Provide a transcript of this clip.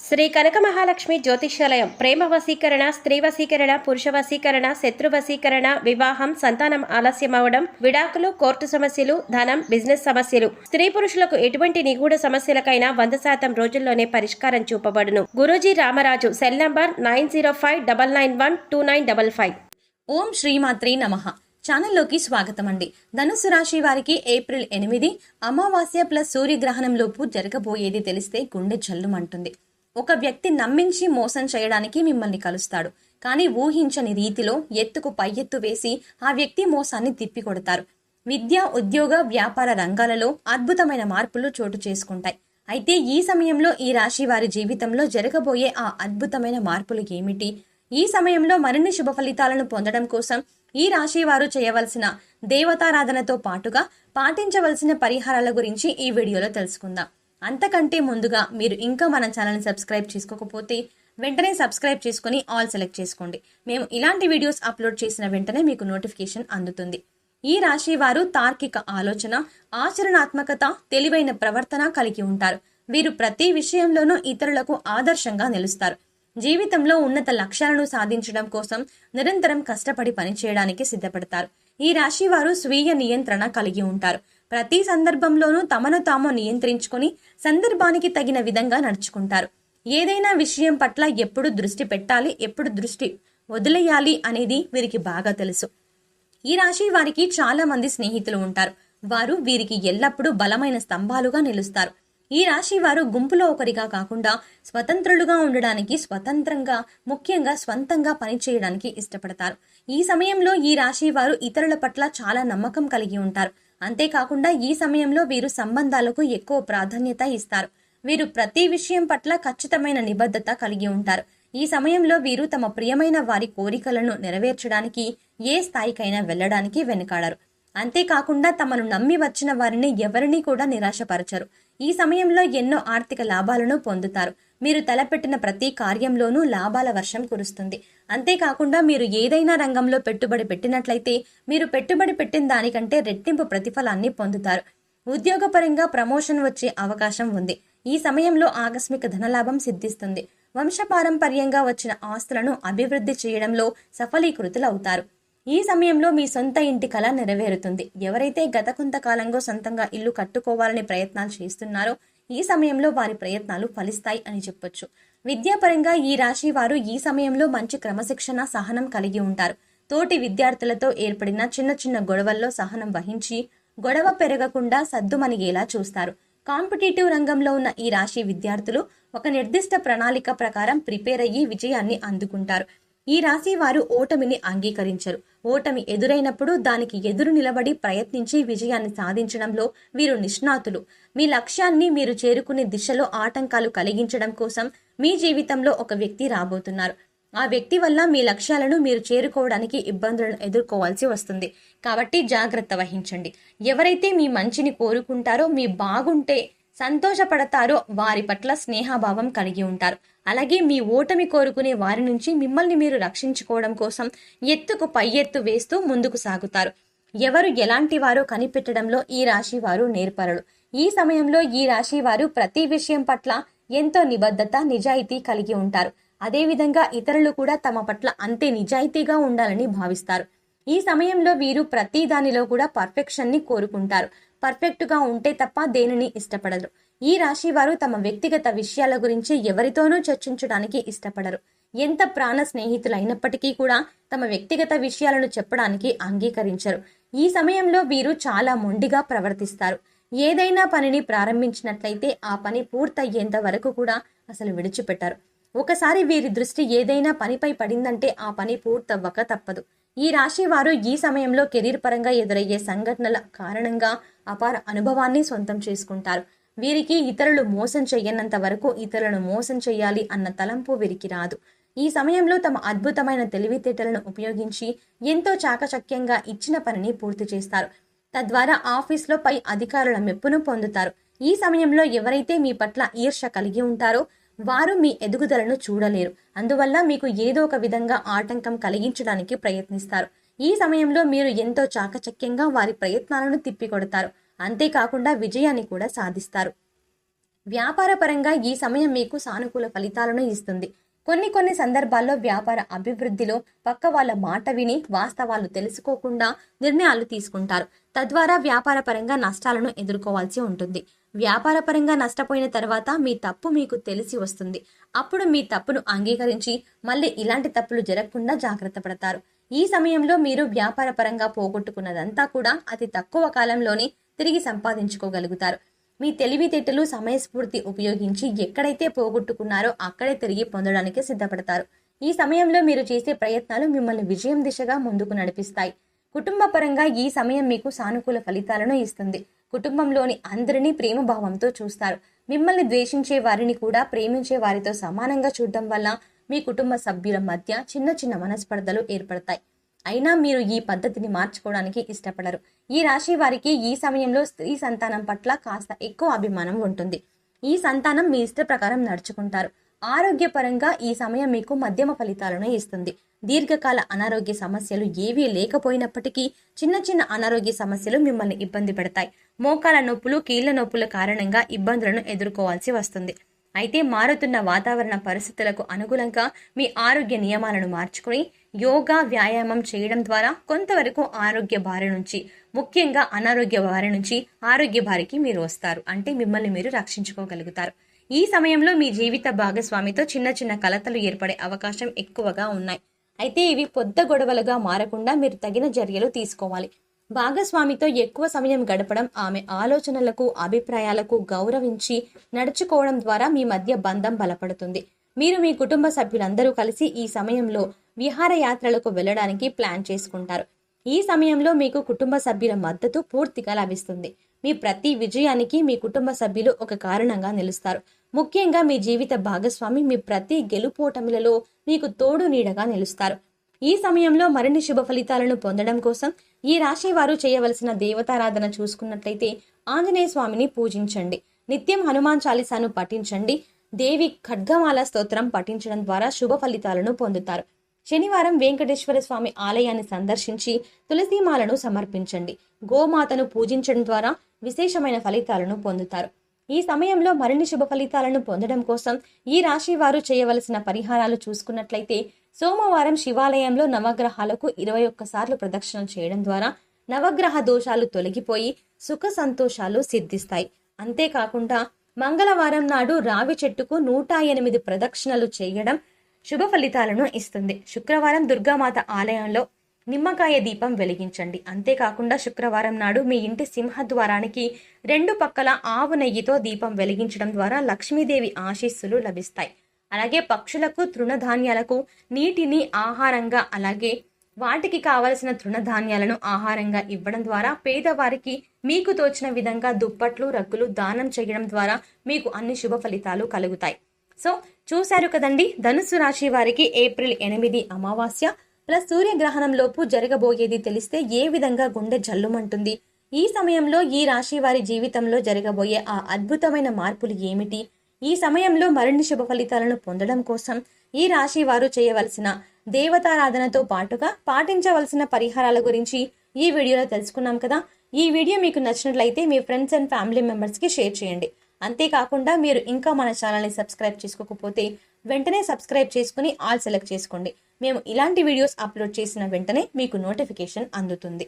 శ్రీ కనక మహాలక్ష్మి జ్యోతిష్యాలయం ప్రేమ వశీకరణ, స్త్రీ వశీకరణ, పురుష వశీకరణ, శత్రు వశీకరణ, వివాహం, సంతానం ఆలస్యం అవడం, విడాకులు, కోర్టు సమస్యలు, ధనం, బిజినెస్ సమస్యలు, స్త్రీ పురుషులకు ఎటువంటి నిగూఢ సమస్యలకైనా 100% రోజుల్లోనే పరిష్కారం చూపబడును. గురూజీ రామరాజు. Cell number 9059912955. ఓం శ్రీమాత్రే నమః. ఛానల్లోకి స్వాగతం అండి. ధనుసు రాశి వారికి ఏప్రిల్ 8 అమావాస్య ప్లస్ సూర్యగ్రహణంలోపు జరగబోయేది తెలిస్తే గుండె జల్లుమంటుంది. ఒక వ్యక్తి నమ్మించి మోసం చేయడానికి మిమ్మల్ని కలుస్తాడు. కానీ ఊహించని రీతిలో ఎత్తుకు పై ఎత్తు వేసి ఆ వ్యక్తి మోసాన్ని తిప్పికొడతారు. విద్య, ఉద్యోగ, వ్యాపార రంగాలలో అద్భుతమైన మార్పులు చోటు చేసుకుంటాయి. అయితే ఈ సమయంలో ఈ రాశి వారి జీవితంలో జరగబోయే ఆ అద్భుతమైన మార్పులు ఏమిటి? ఈ సమయంలో మరిన్ని శుభ ఫలితాలను పొందడం కోసం ఈ రాశి వారు చేయవలసిన దేవతారాధనతో పాటుగా పాటించవలసిన పరిహారాల గురించి ఈ వీడియోలో తెలుసుకుందాం. అంతకంటే ముందుగా మీరు ఇంకా మన ఛానల్ని సబ్స్క్రైబ్ చేసుకోకపోతే వెంటనే సబ్స్క్రైబ్ చేసుకుని ఆల్ సెలెక్ట్ చేసుకోండి. మేము ఇలాంటి వీడియోస్ అప్లోడ్ చేసిన వెంటనే మీకు నోటిఫికేషన్ అందుతుంది. ఈ రాశి వారు తార్కిక ఆలోచన, ఆచరణాత్మకత, తెలివైన ప్రవర్తన కలిగి ఉంటారు. వీరు ప్రతి విషయంలోనూ ఇతరులకు ఆదర్శంగా నిలుస్తారు. జీవితంలో ఉన్నత లక్ష్యాలను సాధించడం కోసం నిరంతరం కష్టపడి పనిచేయడానికి సిద్ధపడతారు. ఈ రాశి వారు స్వీయ నియంత్రణ కలిగి ఉంటారు. ప్రతి సందర్భంలోనూ తమను తాము నియంత్రించుకొని సందర్భానికి తగిన విధంగా నడుచుకుంటారు. ఏదైనా విషయం పట్ల ఎప్పుడు దృష్టి పెట్టాలి, ఎప్పుడు దృష్టి వదిలేయాలి అనేది వీరికి బాగా తెలుసు. ఈ రాశి వారికి చాలా మంది స్నేహితులు ఉంటారు. వారు వీరికి ఎల్లప్పుడూ బలమైన స్తంభాలుగా నిలుస్తారు. ఈ రాశి వారు గుంపులో ఒకరిగా కాకుండా స్వతంత్రులుగా ఉండడానికి, స్వతంత్రంగా, ముఖ్యంగా స్వంతంగా పనిచేయడానికి ఇష్టపడతారు. ఈ సమయంలో ఈ రాశి వారు ఇతరుల పట్ల చాలా నమ్మకం కలిగి ఉంటారు. అంతేకాకుండా ఈ సమయంలో వీరు సంబంధాలకు ఎక్కువ ప్రాధాన్యత ఇస్తారు. వీరు ప్రతి విషయం పట్ల ఖచ్చితమైన నిబద్ధత కలిగి ఉంటారు. ఈ సమయంలో వీరు తమ ప్రియమైన వారి కోరికలను నెరవేర్చడానికి ఏ స్థాయికైనా వెళ్లడానికి వెనుకాడరు. అంతేకాకుండా తమను నమ్మి వచ్చిన వారిని ఎవరినీ కూడా నిరాశపరచరు. ఈ సమయంలో ఎన్నో ఆర్థిక లాభాలను పొందుతారు. మీరు తలపెట్టిన ప్రతి కార్యంలోనూ లాభాల వర్షం కురుస్తుంది. అంతేకాకుండా మీరు ఏదైనా రంగంలో పెట్టుబడి పెట్టినట్లయితే మీరు పెట్టుబడి పెట్టిన దానికంటే రెట్టింపు ప్రతిఫలాన్ని పొందుతారు. ఉద్యోగపరంగా ప్రమోషన్ వచ్చే అవకాశం ఉంది. ఈ సమయంలో ఆకస్మిక ధనలాభం సిద్ధిస్తుంది. వంశపారంపర్యంగా వచ్చిన ఆస్తులను అభివృద్ధి చేయడంలో సఫలీకృతులవుతారు. ఈ సమయంలో మీ సొంత ఇంటి కళ నెరవేరుతుంది. ఎవరైతే గత కొంతకాలంగా సొంతంగా ఇల్లు కట్టుకోవాలని ప్రయత్నాలు చేస్తున్నారో ఈ సమయంలో వారి ప్రయత్నాలు ఫలిస్తాయి అని చెప్పొచ్చు. విద్యాపరంగా ఈ రాశి వారు ఈ సమయంలో మంచి క్రమశిక్షణ, సహనం కలిగి ఉంటారు. తోటి విద్యార్థులతో ఏర్పడిన చిన్న చిన్న గొడవల్లో సహనం వహించి గొడవ పెరగకుండా సద్దుమణిగేలా చూస్తారు. కాంపిటేటివ్ రంగంలో ఉన్న ఈ రాశి విద్యార్థులు ఒక నిర్దిష్ట ప్రణాళిక ప్రకారం ప్రిపేర్ అయ్యి విజయాన్ని అందుకుంటారు. ఈ రాశి వారు ఓటమిని అంగీకరించరు. ఓటమి ఎదురైనప్పుడు దానికి ఎదురు నిలబడి ప్రయత్నించి విజయాన్ని సాధించడంలో వీరు నిష్ణాతులు. మీ లక్ష్యాన్ని మీరు చేరుకునే దిశలో ఆటంకాలు కలిగించడం కోసం మీ జీవితంలో ఒక వ్యక్తి రాబోతున్నారు. ఆ వ్యక్తి వల్ల మీ లక్ష్యాలను మీరు చేరుకోవడానికి ఇబ్బందులను ఎదుర్కోవాల్సి వస్తుంది. కాబట్టి జాగ్రత్త వహించండి. ఎవరైతే మీ మంచిని కోరుకుంటారో, మీ బాగుంటే సంతోషపడతారో వారి పట్ల స్నేహభావం కలిగి ఉంటారు. అలాగే మీ ఓటమి కోరుకునే వారి నుంచి మిమ్మల్ని మీరు రక్షించుకోవడం కోసం ఎత్తుకు పై ఎత్తు వేస్తూ ముందుకు సాగుతారు. ఎవరు ఎలాంటి వారో కనిపెట్టడంలో ఈ రాశి వారు నేర్పరులు. ఈ సమయంలో ఈ రాశి వారు ప్రతి విషయం పట్ల ఎంతో నిబద్ధత, నిజాయితీ కలిగి ఉంటారు. అదేవిధంగా ఇతరులు కూడా తమ పట్ల అంతే నిజాయితీగా ఉండాలని భావిస్తారు. ఈ సమయంలో వీరు ప్రతి దానిలో కూడా పర్ఫెక్షన్ ని కోరుకుంటారు. పర్ఫెక్ట్ గా ఉంటే తప్ప దేనిని ఇష్టపడరు. ఈ రాశి వారు తమ వ్యక్తిగత విషయాల గురించి ఎవరితోనూ చర్చించడానికి ఇష్టపడరు. ఎంత ప్రాణ స్నేహితులైనప్పటికీ కూడా తమ వ్యక్తిగత విషయాలను చెప్పడానికి అంగీకరించరు. ఈ సమయంలో వీరు చాలా మొండిగా ప్రవర్తిస్తారు. ఏదైనా పనిని ప్రారంభించినట్లయితే ఆ పని పూర్తయ్యేంత వరకు కూడా అసలు విడిచిపెట్టారు. ఒకసారి వీరి దృష్టి ఏదైనా పనిపై పడిందంటే ఆ పని పూర్తవ్వక తప్పదు. ఈ రాశి వారు ఈ సమయంలో కెరీర్ పరంగా ఎదురయ్యే సంఘటనల కారణంగా అపార అనుభవాన్ని సొంతం చేసుకుంటారు. వీరికి ఇతరులు మోసం చెయ్యనంత వరకు ఇతరులను మోసం చెయ్యాలి అన్న తలంపు వీరికి రాదు. ఈ సమయంలో తమ అద్భుతమైన తెలివితేటలను ఉపయోగించి ఎంతో చాకచక్యంగా ఇచ్చిన పనిని పూర్తి చేస్తారు. తద్వారా ఆఫీస్లో పై అధికారుల మెప్పును పొందుతారు. ఈ సమయంలో ఎవరైతే మీ పట్ల ఈర్ష్య కలిగి ఉంటారో వారు మీ ఎదుగుదలను చూడలేరు. అందువల్ల మీకు ఏదో ఒక విధంగా ఆటంకం కలిగించడానికి ప్రయత్నిస్తారు. ఈ సమయంలో మీరు ఎంతో చాకచక్యంగా వారి ప్రయత్నాలను తిప్పికొడతారు. అంతేకాకుండా విజయాన్ని కూడా సాధిస్తారు. వ్యాపారపరంగా ఈ సమయం మీకు సానుకూల ఫలితాలను ఇస్తుంది. కొన్ని సందర్భాల్లో వ్యాపార అభివృద్ధిలో పక్క వాళ్ళ మాట విని వాస్తవాలు తెలుసుకోకుండా నిర్ణయాలు తీసుకుంటారు. తద్వారా వ్యాపారపరంగా నష్టాలను ఎదుర్కోవాల్సి ఉంటుంది. వ్యాపారపరంగా నష్టపోయిన తర్వాత మీ తప్పు మీకు తెలిసి వస్తుంది. అప్పుడు మీ తప్పును అంగీకరించి మళ్ళీ ఇలాంటి తప్పులు జరగకుండా జాగ్రత్త పడతారు. ఈ సమయంలో మీరు వ్యాపారపరంగా పోగొట్టుకున్నదంతా కూడా అతి తక్కువ కాలంలోనే తిరిగి సంపాదించుకోగలుగుతారు. మీ తెలివితేటలు సమయస్ఫూర్తి ఉపయోగించి ఎక్కడైతే పోగొట్టుకున్నారో అక్కడే తిరిగి పొందడానికి సిద్ధపడతారు. ఈ సమయంలో మీరు చేసే ప్రయత్నాలు మిమ్మల్ని విజయం దిశగా ముందుకు నడిపిస్తాయి. కుటుంబ పరంగా ఈ సమయం మీకు సానుకూల ఫలితాలను ఇస్తుంది. కుటుంబంలోని అందరినీ ప్రేమభావంతో చూస్తారు. మిమ్మల్ని ద్వేషించే వారిని కూడా ప్రేమించే వారితో సమానంగా చూడడం వల్ల మీ కుటుంబ సభ్యుల మధ్య చిన్న మనస్పర్ధలు ఏర్పడతాయి. అయినా మీరు ఈ పద్ధతిని మార్చుకోవడానికి ఇష్టపడరు. ఈ రాశి వారికి ఈ సమయంలో స్త్రీ సంతానం పట్ల కాస్త ఎక్కువ అభిమానం ఉంటుంది. ఈ సంతానం మీ ఇష్ట ప్రకారం నడుచుకుంటారు. ఆరోగ్యపరంగా ఈ సమయం మీకు మధ్యమ ఫలితాలను ఇస్తుంది. దీర్ఘకాల అనారోగ్య సమస్యలు ఏవీ లేకపోయినప్పటికీ చిన్న అనారోగ్య సమస్యలు మిమ్మల్ని ఇబ్బంది పెడతాయి. మోకాల నొప్పులు, కీళ్ల నొప్పుల కారణంగా ఇబ్బందులను ఎదుర్కోవాల్సి వస్తుంది. అయితే మారుతున్న వాతావరణ పరిస్థితులకు అనుగుణంగా మీ ఆరోగ్య నియమాలను మార్చుకుని యోగా, వ్యాయామం చేయడం ద్వారా కొంతవరకు ఆరోగ్య బారి నుంచి, ముఖ్యంగా అనారోగ్య బారి నుంచి ఆరోగ్య బారికి మీరు వస్తారు. అంటే మిమ్మల్ని మీరు రక్షించుకోగలుగుతారు. ఈ సమయంలో మీ జీవిత భాగస్వామితో చిన్న కలతలు ఏర్పడే అవకాశం ఎక్కువగా ఉన్నాయి. అయితే ఇవి పెద్ద గొడవలుగా మారకుండా మీరు తగిన చర్యలు తీసుకోవాలి. భాగస్వామితో ఎక్కువ సమయం గడపడం, ఆమె ఆలోచనలకు, అభిప్రాయాలకు గౌరవించి నడుచుకోవడం ద్వారా మీ మధ్య బంధం బలపడుతుంది. మీరు మీ కుటుంబ సభ్యులందరూ కలిసి ఈ సమయంలో విహారయాత్రలకు వెళ్ళడానికి ప్లాన్ చేసుకుంటారు. ఈ సమయంలో మీకు కుటుంబ సభ్యుల మద్దతు పూర్తిగా లభిస్తుంది. మీ ప్రతి విజయానికి మీ కుటుంబ సభ్యులు ఒక కారణంగా నిలుస్తారు. ముఖ్యంగా మీ జీవిత భాగస్వామి మీ ప్రతి గెలుపోటములలో మీకు తోడు నీడగా నిలుస్తారు. ఈ సమయంలో మరిన్ని శుభ ఫలితాలను పొందడం కోసం ఈ రాశి వారు చేయవలసిన దేవతారాధన చూసుకున్నట్లయితే ఆంజనేయ స్వామిని పూజించండి. నిత్యం హనుమాన్ చాలీసాను పఠించండి. దేవి ఖడ్గమాల స్తోత్రం పఠించడం ద్వారా శుభ ఫలితాలను పొందుతారు. శనివారం వెంకటేశ్వర స్వామి ఆలయాన్ని సందర్శించి తులసీమాలను సమర్పించండి. గోమాతను పూజించడం ద్వారా విశేషమైన ఫలితాలను పొందుతారు. ఈ సమయంలో మరిన్ని శుభ ఫలితాలను పొందడం కోసం ఈ రాశి వారు చేయవలసిన పరిహారాలు చూసుకున్నట్లయితే సోమవారం శివాలయంలో నవగ్రహాలకు 21 సార్లు ప్రదక్షిణలు చేయడం ద్వారా నవగ్రహ దోషాలు తొలగిపోయి సుఖ సంతోషాలు సిద్ధిస్తాయి. అంతేకాకుండా మంగళవారం నాడు రావి చెట్టుకు 108 ప్రదక్షిణలు చేయడం శుభ ఫలితాలను ఇస్తుంది. శుక్రవారం దుర్గామాత ఆలయంలో నిమ్మకాయ దీపం వెలిగించండి. అంతేకాకుండా శుక్రవారం నాడు మీ ఇంటి సింహద్వారానికి 2 పక్కల ఆవు నెయ్యితో దీపం వెలిగించడం ద్వారా లక్ష్మీదేవి ఆశీస్సులు లభిస్తాయి. అలాగే పక్షులకు, తృణధాన్యాలకు నీటిని ఆహారంగా, అలాగే వాటికి కావలసిన తృణధాన్యాలను ఆహారంగా ఇవ్వడం ద్వారా పేదవారికి మీకు తోచిన విధంగా దుప్పట్లు, రగ్గులు దానం చేయడం ద్వారా మీకు అన్ని శుభ ఫలితాలు కలుగుతాయి. సో చూశారు కదండి, ధనుస్సు రాశి వారికి ఏప్రిల్ 8 అమావాస్య ప్లస్ సూర్యగ్రహణం లోపు జరగబోయేది తెలిస్తే ఏ విధంగా గుండె జల్లుమంటుంది. ఈ సమయంలో ఈ రాశి వారి జీవితంలో జరగబోయే ఆ అద్భుతమైన మార్పులు ఏమిటి, ఈ సమయంలో మరిన్ని శుభ ఫలితాలను పొందడం కోసం ఈ రాశి వారు చేయవలసిన దేవతారాధనతో పాటుగా పాటించవలసిన పరిహారాల గురించి ఈ వీడియోలో తెలుసుకున్నాం కదా. ఈ వీడియో మీకు నచ్చినట్లయితే మీ ఫ్రెండ్స్ అండ్ ఫ్యామిలీ మెంబర్స్కి షేర్ చేయండి. అంతేకాకుండా మీరు ఇంకా మన ఛానల్ని సబ్స్క్రైబ్ చేసుకోకపోతే వెంటనే సబ్స్క్రైబ్ చేసుకుని ఆల్ సెలెక్ట్ చేసుకోండి. మేము ఇలాంటి వీడియోస్ అప్లోడ్ చేసిన వెంటనే మీకు నోటిఫికేషన్ అందుతుంది.